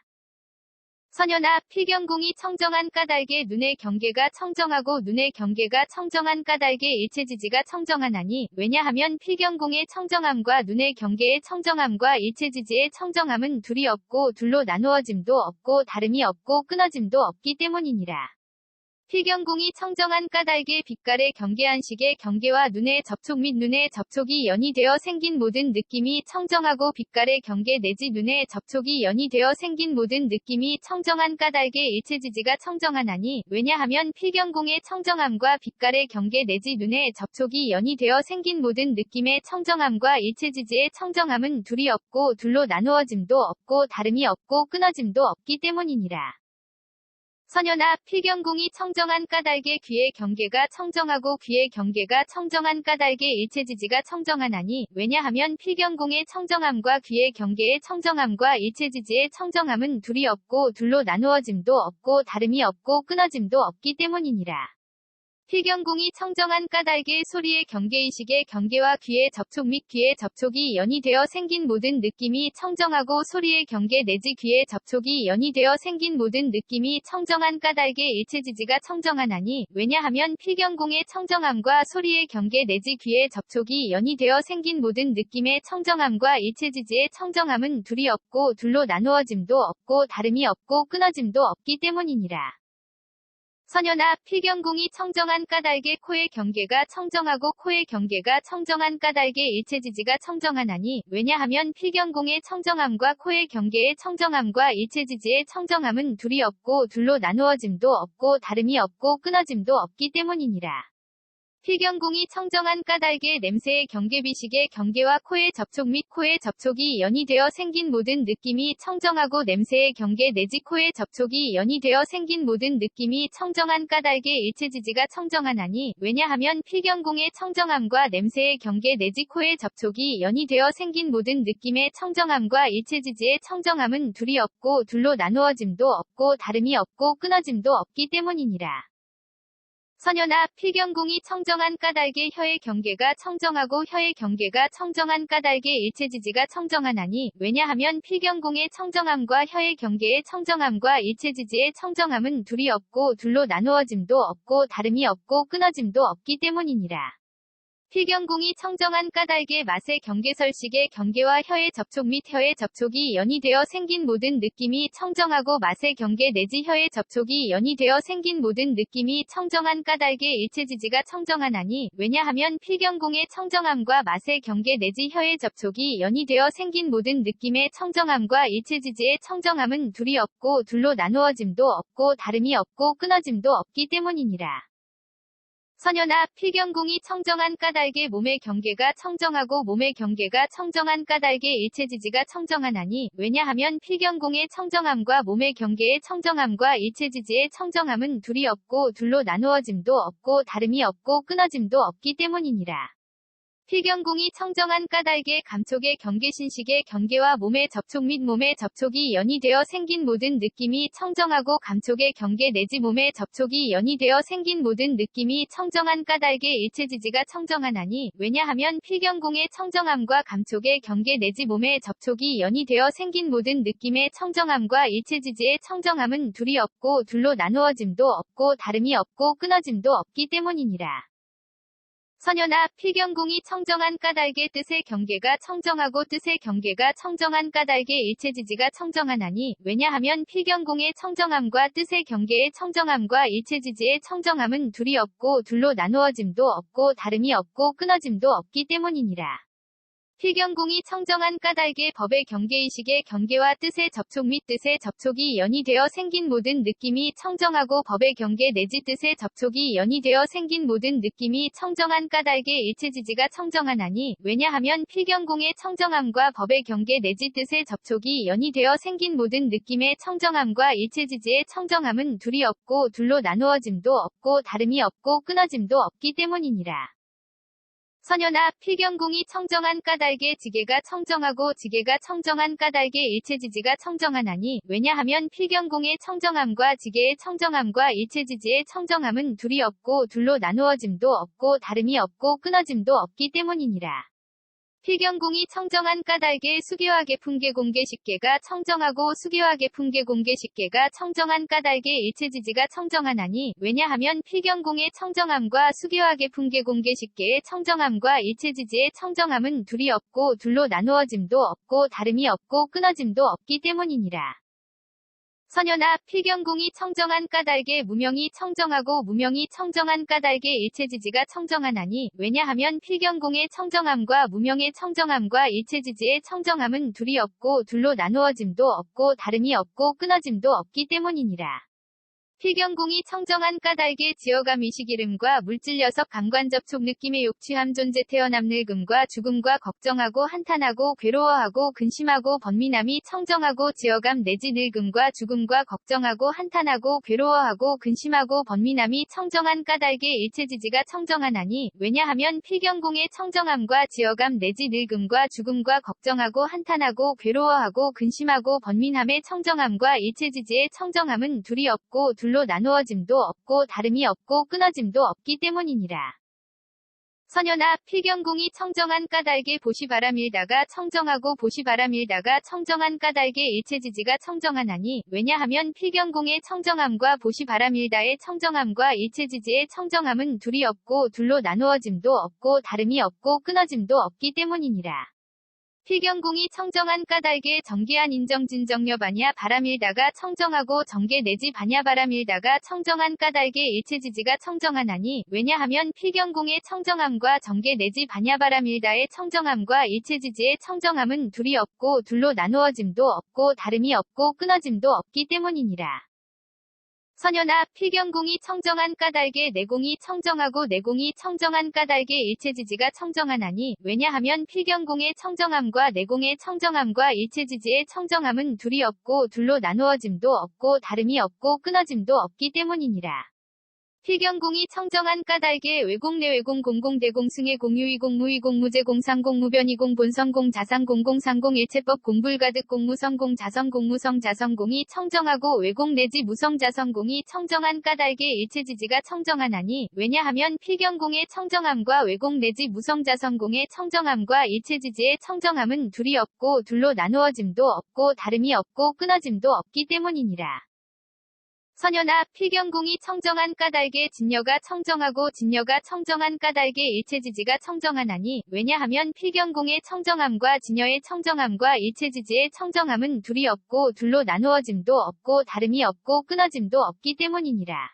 선현아, 필경공이 청정한 까닭에 눈의 경계가 청정하고 눈의 경계가 청정한 까닭에 일체지지가 청정하나니 왜냐하면 필경공의 청정함과 눈의 경계의 청정함과 일체지지의 청정함은 둘이 없고 둘로 나누어짐도 없고 다름이 없고 끊어짐도 없기 때문이니라. 필경공이 청정한 까닭에 빛깔의 경계한식의 경계와 눈의 접촉 및 눈의 접촉이 연이되어 생긴 모든 느낌이 청정하고 빛깔의 경계 내지 눈의 접촉이 연이되어 생긴 모든 느낌이 청정한 까닭에 일체지지가 청정하나니 왜냐하면 필경공의 청정함과 빛깔의 경계 내지 눈의 접촉이 연이되어 생긴 모든 느낌의 청정함과 일체지지의 청정함은 둘이 없고 둘로 나누어짐도 없고 다름이 없고 끊어짐도 없기 때문이니라. 선현아, 필경공이 청정한 까닭에 귀의 경계가 청정하고 귀의 경계가 청정한 까닭에 일체지지가 청정하나니 왜냐하면 필경공의 청정함과 귀의 경계의 청정함과 일체지지의 청정함은 둘이 없고 둘로 나누어짐도 없고 다름이 없고 끊어짐도 없기 때문이니라. 필경공이 청정한 까닭에 소리의 경계의식의 경계와 귀의 접촉 및 귀의 접촉이 연이되어 생긴 모든 느낌이 청정하고 소리의 경계 내지 귀의 접촉이 연이되어 생긴 모든 느낌이 청정한 까닭에 일체지지가 청정하나니 왜냐하면 필경공의 청정함과 소리의 경계 내지 귀의 접촉이 연이되어 생긴 모든 느낌의 청정함과 일체지지의 청정함은 둘이 없고 둘로 나누어짐도 없고 다름이 없고 끊어짐도 없기 때문이니라. 선현아, 필경공이 청정한 까닭에 코의 경계가 청정하고 코의 경계가 청정한 까닭에 일체지지가 청정하나니 왜냐하면 필경공의 청정함과 코의 경계의 청정함과 일체지지의 청정함은 둘이 없고 둘로 나누어짐도 없고 다름이 없고 끊어짐도 없기 때문이니라. 필경공이 청정한 까닭에 냄새의 경계비식의 경계와 코의 접촉 및 코의 접촉이 연이되어 생긴 모든 느낌이 청정하고 냄새의 경계 내지 코의 접촉이 연이되어 생긴 모든 느낌이 청정한 까닭에 일체지지가 청정하나니 왜냐하면 필경공의 청정함과 냄새의 경계 내지 코의 접촉이 연이되어 생긴 모든 느낌의 청정함과 일체지지의 청정함은 둘이 없고 둘로 나누어짐도 없고 다름이 없고 끊어짐도 없기 때문이니라. 선현아, 필경궁이 청정한 까닭에 혀의 경계가 청정하고 혀의 경계가 청정한 까닭에 일체지지가 청정하나니, 왜냐하면 필경궁의 청정함과 혀의 경계의 청정함과 일체지지의 청정함은 둘이 없고 둘로 나누어짐도 없고 다름이 없고 끊어짐도 없기 때문이니라. 필경궁이 청정한 까닭에 맛의 경계설식의 경계와 혀의 접촉 및 혀의 접촉이 연이되어 생긴 모든 느낌이 청정하고 맛의 경계 내지 혀의 접촉이 연이되어 생긴 모든 느낌이 청정한 까닭에 일체지지가 청정하나니, 왜냐하면 필경궁의 청정함과 맛의 경계 내지 혀의 접촉이 연이되어 생긴 모든 느낌의 청정함과 일체지지의 청정함은 둘이 없고 둘로 나누어짐도 없고 다름이 없고 끊어짐도 없기 때문이니라. 선현아, 필경궁이 청정한 까닭에 몸의 경계가 청정하고 몸의 경계가 청정한 까닭에 일체지지가 청정하나니, 왜냐하면 필경궁의 청정함과 몸의 경계의 청정함과 일체지지의 청정함은 둘이 없고 둘로 나누어짐도 없고 다름이 없고 끊어짐도 없기 때문이니라. 필경궁이 청정한 까닭에 감촉의 경계신식의 경계와 몸의 접촉 및 몸의 접촉이 연이되어 생긴 모든 느낌이 청정하고 감촉의 경계 내지 몸의 접촉이 연이되어 생긴 모든 느낌이 청정한 까닭에 일체지지가 청정하나니, 왜냐하면 필경궁의 청정함과 감촉의 경계 내지 몸의 접촉이 연이되어 생긴 모든 느낌의 청정함과 일체지지의 청정함은 둘이 없고 둘로 나누어짐도 없고 다름이 없고 끊어짐도 없기 때문이니라. 선현아, 필경궁이 청정한 까닭의 뜻의 경계가 청정하고 뜻의 경계가 청정한 까닭의 일체지지가 청정하나니, 왜냐하면 필경궁의 청정함과 뜻의 경계의 청정함과 일체지지의 청정함은 둘이 없고 둘로 나누어짐도 없고 다름이 없고 끊어짐도 없기 때문이니라. 필경궁이 청정한 까닭의 법의 경계의식의 경계와 뜻의 접촉 및 뜻의 접촉이 연이되어 생긴 모든 느낌이 청정하고 법의 경계 내지 뜻의 접촉이 연이되어 생긴 모든 느낌이 청정한 까닭의 일체지지가 청정하나니, 왜냐하면 필경궁의 청정함과 법의 경계 내지 뜻의 접촉이 연이되어 생긴 모든 느낌의 청정함과 일체지지의 청정함은 둘이 없고 둘로 나누어짐도 없고 다름이 없고 끊어짐도 없기 때문이니라. 선현아, 필경궁이 청정한 까닭에 지게가 청정하고 지게가 청정한 까닭에 일체지지가 청정하나니, 왜냐하면 필경궁의 청정함과 지게의 청정함과 일체지지의 청정함은 둘이 없고 둘로 나누어짐도 없고 다름이 없고 끊어짐도 없기 때문이니라. 필경궁이 청정한 까닭에 수계와 개풍계 공계식계가 청정하고 수계와 개풍계 공계식계가 청정한 까닭에 일체지지가 청정하나니, 왜냐하면 필경궁의 청정함과 수계와 개풍계 공계식계의 청정함과 일체지지의 청정함은 둘이 없고 둘로 나누어짐도 없고 다름이 없고 끊어짐도 없기 때문이니라. 선현아, 필경궁이 청정한 까닭에 무명이 청정하고 무명이 청정한 까닭에 일체지지가 청정하나니, 왜냐하면 필경궁의 청정함과 무명의 청정함과 일체지지의 청정함은 둘이 없고 둘로 나누어짐도 없고 다름이 없고 끊어짐도 없기 때문이니라. 필경궁이 청정한 까닭에 지어감 의식이름과 물질 녀석 감관 접촉 느낌의 욕취함 존재 태어남 늙음과 죽음과 걱정하고 한탄하고 괴로워하고 근심하고 번민함이 청정하고 지어감 내지 늙음과 죽음과 걱정하고 한탄하고 괴로워하고 근심하고 번민함이 청정한 까닭에 일체지지가 청정하나니, 왜냐하면 필경궁의 청정함과 지어감 내지 늙음과 죽음과 걱정하고 한탄하고 괴로워하고 근심하고 번민함의 청정함과 일체지지의 청정함은 둘이 없고 둘로 나누어짐도 없고 다름이 없고 끊어짐도 없기 때문이니라. 선현아, 필경궁이 청정한 까닭에 보시바람 일다가 청정하고 보시바람 일다가 청정한 까닭에 일체지지가 청정하나니, 왜냐하면 필경궁의 청정함과 보시바람 일다의 청정함과 일체지지의 청정함은 둘이 없고 둘로 나누어짐도 없고 다름이 없고 끊어짐도 없기 때문이니라. 필경궁이 청정한 까닭에 정기한 인정진정여 반야 바람일다가 청정하고 정계 내지 반야 바람일다가 청정한 까닭에 일체지지가 청정하나니, 왜냐하면 필경궁의 청정함과 정계 내지 반야 바람일다의 청정함과 일체지지의 청정함은 둘이 없고 둘로 나누어짐도 없고 다름이 없고 끊어짐도 없기 때문이니라. 선현아, 필경궁이 청정한 까닭에 내공이 청정하고 내공이 청정한 까닭에 일체지지가 청정하나니, 왜냐하면 필경궁의 청정함과 내공의 청정함과 일체지지의 청정함은 둘이 없고 둘로 나누어짐도 없고 다름이 없고 끊어짐도 없기 때문이니라. 필경공이 청정한 까닭에 외공 내외공 공공대공 승해 공유이공 무이공 무제공 상공 무변이공 본성공 자상공 공상공 일체법 공불가득 공무성공 자성공 무성 자성공이 청정하고 외공 내지 무성 자성공이 청정한 까닭에 일체지지가 청정하나니 왜냐하면 필경공의 청정함과 외공 내지 무성 자성공의 청정함과 일체지지의 청정함은 둘이 없고 둘로 나누어짐도 없고 다름이 없고 끊어짐도 없기 때문이니라. 선연아, 필경공이 청정한 까닭에 진여가 청정하고 진여가 청정한 까닭에 일체지지가 청정하나니 왜냐하면 필경공의 청정함과 진여의 청정함과 일체지지의 청정함은 둘이 없고 둘로 나누어짐도 없고 다름이 없고 끊어짐도 없기 때문이니라.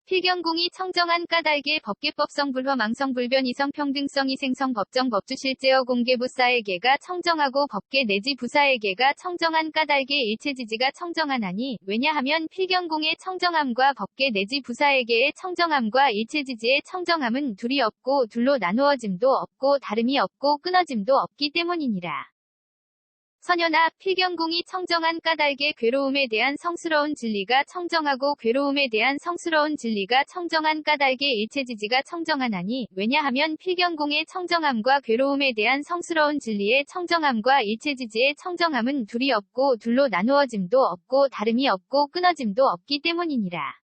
필경공이 청정한 까닭에 법계법성 불허망성 불변 이성 평등성 이생성 법정 법주실제어 공개부사에게가 청정하고 법계 내지 부사에게가 청정한 까닭에 일체지지가 청정하나니 왜냐하면 필경공의 청정함과 법계 내지 부사에게의 청정함과 일체지지의 청정함은 둘이 없고 둘로 나누어짐도 없고 다름이 없고 끊어짐도 없기 때문이니라. 선연아, 필경공이 청정한 까닭에 괴로움에 대한 성스러운 진리가 청정하고 괴로움에 대한 성스러운 진리가 청정한 까닭에 일체지지가 청정하나니 왜냐하면 필경공의 청정함과 괴로움에 대한 성스러운 진리의 청정함과 일체지지의 청정함은 둘이 없고 둘로 나누어짐도 없고 다름이 없고 끊어짐도 없기 때문이니라.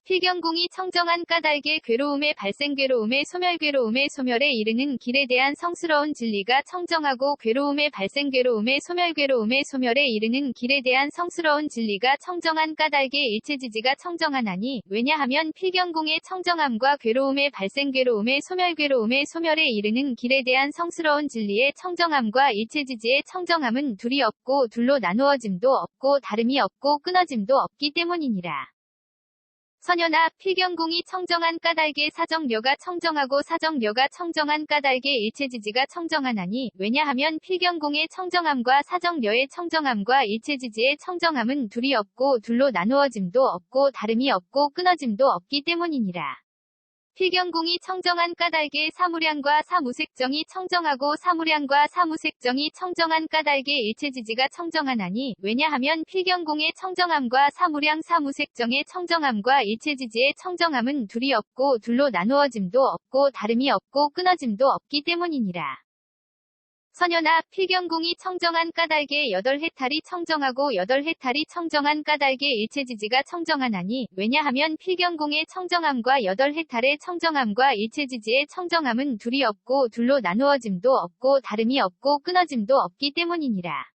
필경공이 청정한 까닭에 괴로움의 발생 괴로움의 소멸 괴로움의 소멸에 이르는 길에 대한 성스러운 진리가 청정하고 괴로움의 발생 괴로움의 소멸 괴로움의 소멸에 이르는 길에 대한 성스러운 진리가 청정한 까닭에 일체지지가 청정하나니 왜냐하면 필경공의 청정함과 괴로움의 발생 괴로움의 소멸 괴로움의 소멸에 이르는 길에 대한 성스러운 진리의 청정함과 일체지지의 청정함은 둘이 없고 둘로 나누어짐도 없고 다름이 없고 끊어짐도 없기 때문이니라. 선연아, 필경공이 청정한 까닭에 사정려가 청정하고 사정려가 청정한 까닭에 일체지지가 청정하나니 왜냐하면 필경공의 청정함과 사정려의 청정함과 일체지지의 청정함은 둘이 없고 둘로 나누어짐도 없고 다름이 없고 끊어짐도 없기 때문이니라. 필경공이 청정한 까닭에 사무량과 사무색정이 청정하고 사무량과 사무색정이 청정한 까닭에 일체지지가 청정하나니 왜냐하면 필경공의 청정함과 사무량 사무색정의 청정함과 일체지지의 청정함은 둘이 없고 둘로 나누어짐도 없고 다름이 없고 끊어짐도 없기 때문이니라. 선연아, 필경공이 청정한 까닭에 여덟 해탈이 청정하고 여덟 해탈이 청정한 까닭에 일체지지가 청정하나니 왜냐하면 필경공의 청정함과 여덟 해탈의 청정함과 일체지지의 청정함은 둘이 없고 둘로 나누어짐도 없고 다름이 없고 끊어짐도 없기 때문이니라.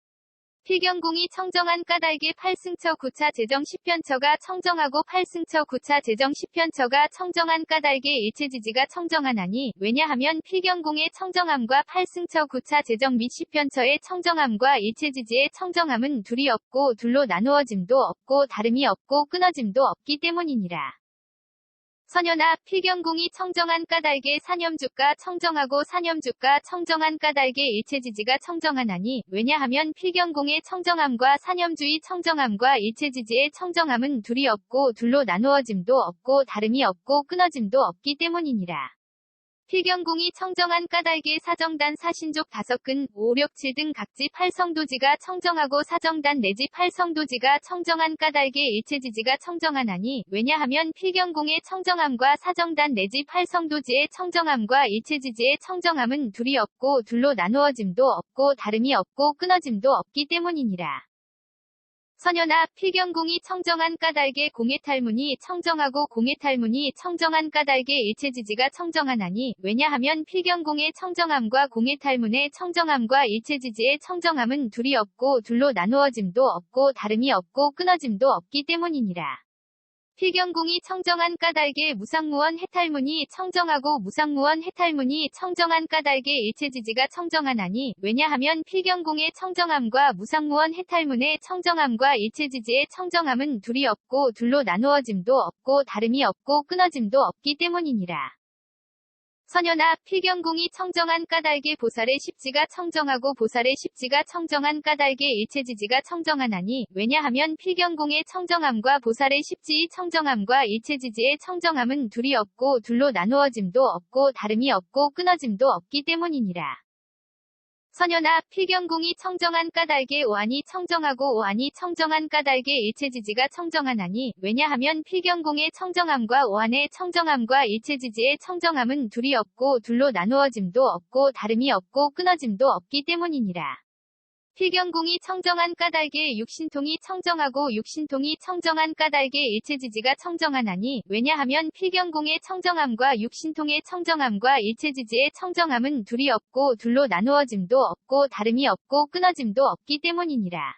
필경공이 청정한 까닭에 8승처 9차 제정 10편처가 청정하고 8승처 9차 제정 10편처가 청정한 까닭에 일체지지가 청정하나니 왜냐하면 필경공의 청정함과 8승처 9차 제정 및 10편처의 청정함과 일체지지의 청정함은 둘이 없고 둘로 나누어짐도 없고 다름이 없고 끊어짐도 없기 때문이니라. 선연아, 필경공이 청정한 까닭에 사념주가 청정하고 사념주가 청정한 까닭에 일체지지가 청정하나니 왜냐하면 필경공의 청정함과 사념주의 청정함과 일체지지의 청정함은 둘이 없고 둘로 나누어짐도 없고 다름이 없고 끊어짐도 없기 때문이니라. 필경공이 청정한 까닭에 사정단 사신족 5근 5, 6, 7 등 각지 8성도지가 청정하고 사정단 내지 8성도지가 청정한 까닭에 일체지지가 청정하나니 왜냐하면 필경공의 청정함과 사정단 내지 8성도지의 청정함과 일체지지의 청정함은 둘이 없고 둘로 나누어짐도 없고 다름이 없고 끊어짐도 없기 때문이니라. 선연아, 필경공이 청정한 까닭에 공해탈문이 청정하고 공해탈문이 청정한 까닭에 일체지지가 청정하나니 왜냐하면 필경공의 청정함과 공해탈문의 청정함과 일체지지의 청정함은 둘이 없고 둘로 나누어짐도 없고 다름이 없고 끊어짐도 없기 때문이니라. 필경공이 청정한 까닭에 무상무원 해탈문이 청정하고 무상무원 해탈문이 청정한 까닭에 일체지지가 청정하나니 왜냐하면 필경공의 청정함과 무상무원 해탈문의 청정함과 일체지지의 청정함은 둘이 없고 둘로 나누어짐도 없고 다름이 없고 끊어짐도 없기 때문이니라. 선연아, 필경공이 청정한 까닭에 보살의 십지가 청정하고 보살의 십지가 청정한 까닭에 일체지지가 청정하나니 왜냐하면 필경공의 청정함과 보살의 십지의 청정함과 일체지지의 청정함은 둘이 없고 둘로 나누어짐도 없고 다름이 없고 끊어짐도 없기 때문이니라. 선연아, 필경궁이 청정한 까닭에 오한이 청정하고 오한이 청정한 까닭에 일체지지가 청정하나니, 왜냐하면 필경궁의 청정함과 오한의 청정함과 일체지지의 청정함은 둘이 없고 둘로 나누어짐도 없고 다름이 없고 끊어짐도 없기 때문이니라. 필경궁이 청정한 까닭에 육신통이 청정하고 육신통이 청정한 까닭에 일체지지가 청정하나니, 왜냐하면 필경궁의 청정함과 육신통의 청정함과 일체지지의 청정함은 둘이 없고 둘로 나누어짐도 없고 다름이 없고 끊어짐도 없기 때문이니라.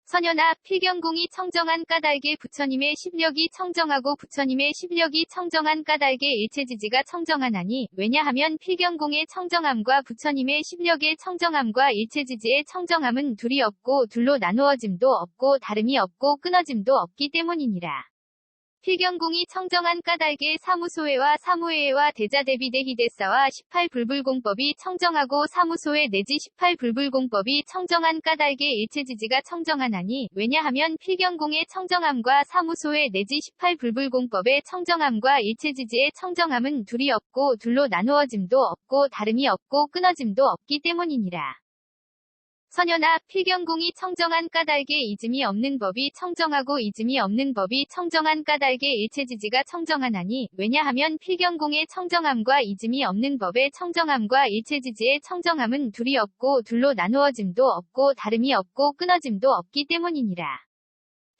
선연아, 필경궁이 청정한 까닭에 부처님의 십력이 청정하고 부처님의 십력이 청정한 까닭에 일체지지가 청정하나니, 왜냐하면 필경궁의 청정함과 부처님의 십력의 청정함과 일체지지의 청정함은 둘이 없고 둘로 나누어짐도 없고 다름이 없고 끊어짐도 없기 때문이니라. 필경궁이 청정한 까닭에 사무소회와 사무회와 대자대비대희대사와 18불불공법이 청정하고 사무소회 내지 18불불공법이 청정한 까닭에 일체지지가 청정하나니, 왜냐하면 필경궁의 청정함과 사무소회 내지 18불불공법의 청정함과 일체지지의 청정함은 둘이 없고 둘로 나누어짐도 없고 다름이 없고 끊어짐도 없기 때문이니라. 선연아, 필경궁이 청정한 까닭에 이즘이 없는 법이 청정하고 이즘이 없는 법이 청정한 까닭에 일체지지가 청정하나니, 왜냐하면 필경궁의 청정함과 이즘이 없는 법의 청정함과 일체지지의 청정함은 둘이 없고 둘로 나누어짐도 없고 다름이 없고 끊어짐도 없기 때문이니라.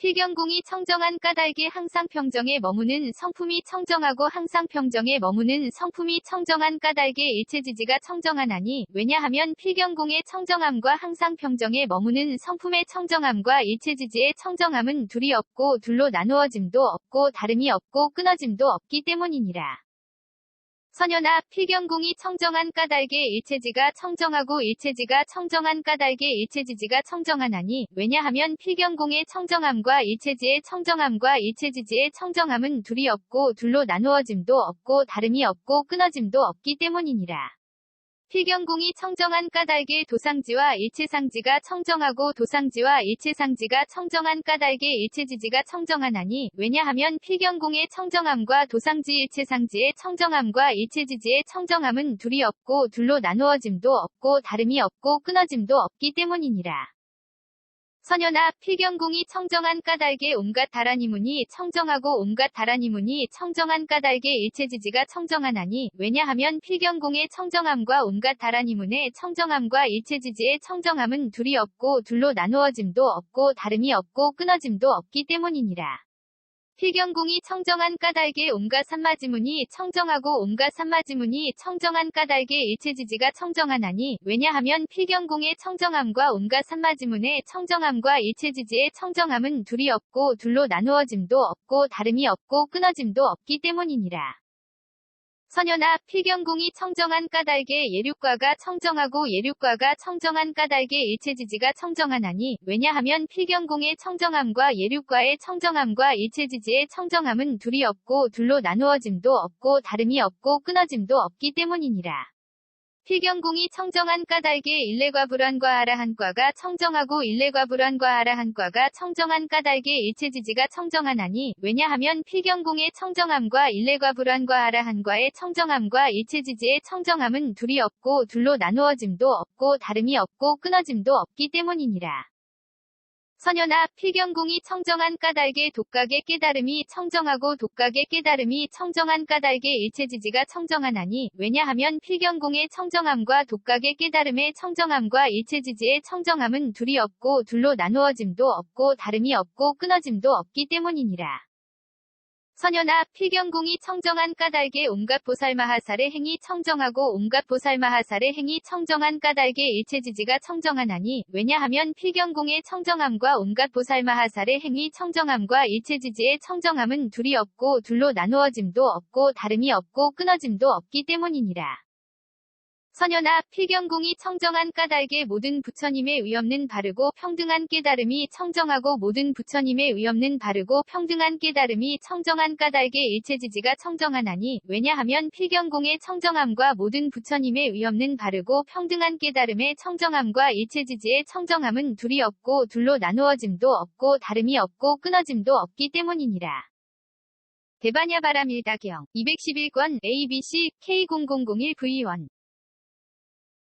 필경궁이 청정한 까닭에 항상 평정에 머무는 성품이 청정하고 항상 평정에 머무는 성품이 청정한 까닭에 일체지지가 청정하나니, 왜냐하면 필경궁의 청정함과 항상 평정에 머무는 성품의 청정함과 일체지지의 청정함은 둘이 없고 둘로 나누어짐도 없고 다름이 없고 끊어짐도 없기 때문이니라. 선연아, 필경궁이 청정한 까닭에 일체지가 청정하고 일체지가 청정한 까닭에 일체지지가 청정하나니, 왜냐하면 필경궁의 청정함과 일체지의 청정함과 일체지지의 청정함은 둘이 없고 둘로 나누어짐도 없고 다름이 없고 끊어짐도 없기 때문이니라. 필경궁이 청정한 까닭에 도상지와 일체상지가 청정하고 도상지와 일체상지가 청정한 까닭에 일체지지가 청정하나니, 왜냐하면 필경궁의 청정함과 도상지 일체상지의 청정함과 일체지지의 청정함은 둘이 없고 둘로 나누어짐도 없고 다름이 없고 끊어짐도 없기 때문이니라. 선연아, 필경궁이 청정한 까닭에 온갖 다라니문이 청정하고 온갖 다라니문이 청정한 까닭에 일체지지가 청정하나니, 왜냐하면 필경궁의 청정함과 온갖 다라니문의 청정함과 일체지지의 청정함은 둘이 없고 둘로 나누어짐도 없고 다름이 없고 끊어짐도 없기 때문이니라. 필경궁이 청정한 까닭에 온갖 산마지문이 청정하고 온갖 산마지문이 청정한 까닭에 일체지지가 청정하나니, 왜냐하면 필경궁의 청정함과 온갖 산마지문의 청정함과 일체지지의 청정함은 둘이 없고 둘로 나누어짐도 없고 다름이 없고 끊어짐도 없기 때문이니라. 선연아, 필경궁이 청정한 까닭에 예륙과가 청정하고 예륙과가 청정한 까닭에 일체지지가 청정하나니, 왜냐하면 필경궁의 청정함과 예륙과의 청정함과 일체지지의 청정함은 둘이 없고 둘로 나누어짐도 없고 다름이 없고 끊어짐도 없기 때문이니라. 필경궁이 청정한 까닭에 일례과 불환과 아라한과가 청정하고 일례과 불환과 아라한과가 청정한 까닭에 일체지지가 청정하나니, 왜냐하면 필경궁의 청정함과 일례과 불환과 아라한과의 청정함과 일체지지의 청정함은 둘이 없고 둘로 나누어짐도 없고 다름이 없고 끊어짐도 없기 때문이니라. 선연아, 필경궁이 청정한 까닭에 독각의 깨달음이 청정하고 독각의 깨달음이 청정한 까닭에 일체지지가 청정하나니, 왜냐하면 필경궁의 청정함과 독각의 깨달음의 청정함과 일체지지의 청정함은 둘이 없고 둘로 나누어짐도 없고 다름이 없고 끊어짐도 없기 때문이니라. 선연아, 필경궁이 청정한 까닭에 온갖 보살마하살의 행위 청정하고 온갖 보살마하살의 행위 청정한 까닭에 일체지지가 청정하나니, 왜냐하면 필경궁의 청정함과 온갖 보살마하살의 행위 청정함과 일체지지의 청정함은 둘이 없고 둘로 나누어짐도 없고 다름이 없고 끊어짐도 없기 때문이니라. 선연아, 필경궁이 청정한 까닭에 모든 부처님의 의없는 바르고 평등한 깨달음이 청정하고 모든 부처님의 의없는 바르고 평등한 깨달음이 청정한 까닭에 일체지지가 청정하나니, 왜냐하면 필경궁의 청정함과 모든 부처님의 의없는 바르고 평등한 깨달음의 청정함과 일체지지의 청정함은 둘이 없고 둘로 나누어짐도 없고 다름이 없고 끊어짐도 없기 때문이니라. 대바냐바라밀다경 211권 ABC K0001V1